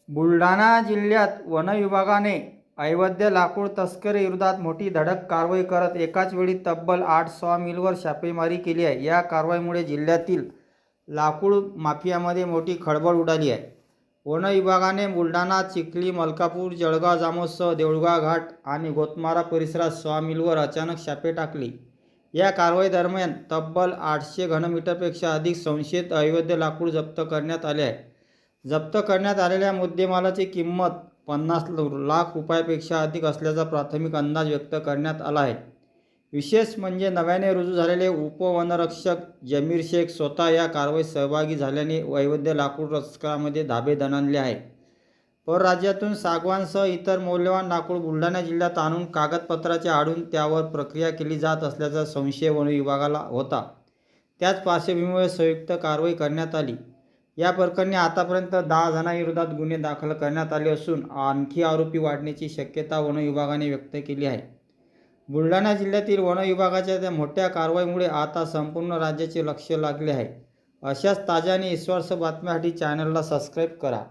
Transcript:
बुलढाणा जिल्ह्यात वन विभागाने अवैध लाकूड तस्करी विरोधात मोठी धडक कारवाई करत एकाच वेळी तब्बल 8 सॉमिलवर छापेमारी केली आहे। या कारवाईमुळे जिल्ह्यातील लाकूड माफियामध्ये मोठी खळबळ उडाली आहे। वन विभागाने बुलढाणा, चिखली, मलकापूर, जळगाव, जामोदसह देऊळगाव घाट आणि गोतमारा परिसरात सॉमिलवर अचानक छापे टाकले। या कारवाई दरम्यान तब्बल 800 घनमीटरपेक्षा अधिक संशयित अवैध लाकूड जप्त करण्यात आले आहे। जप्त करण्यात आलेल्या मुद्देमालाची किंमत 50 लाख रुपयांपेक्षा अधिक असल्याचा प्राथमिक अंदाज व्यक्त करण्यात आला आहे। विशेष म्हणजे नव्याने रुजू झालेले उपवनरक्षक जमीर शेख स्वतः या कारवाईत सहभागी झाल्याने अवैध लाकूड तस्करांमध्ये धाबे दणाणले आहे। परराज्यातून सागवानसह इतर मौल्यवान लाकूड बुलढाणा जिल्ह्यात आणून कागदपत्राचे आढळून त्यावर प्रक्रिया केली जात असल्याचा संशय वन विभागाला होता। त्याच पार्श्वभूमीवर संयुक्त कारवाई करण्यात आली। या प्रकरणी आतापर्यंत 10 जणांविरोधात गुन्हे दाखल करण्यात आले असून आणखी आरोपी वाढण्याची शक्यता वन विभागाने व्यक्त केली आहे। बुलढाणा जिल्ह्यातील वन विभागाच्या त्या मोठ्या कारवाईमुळे आता संपूर्ण राज्याचे लक्ष लागले आहे। अशाच ताज्या आणि विश्वासार्ह बातम्यांसाठी चॅनलला सबस्क्राईब करा।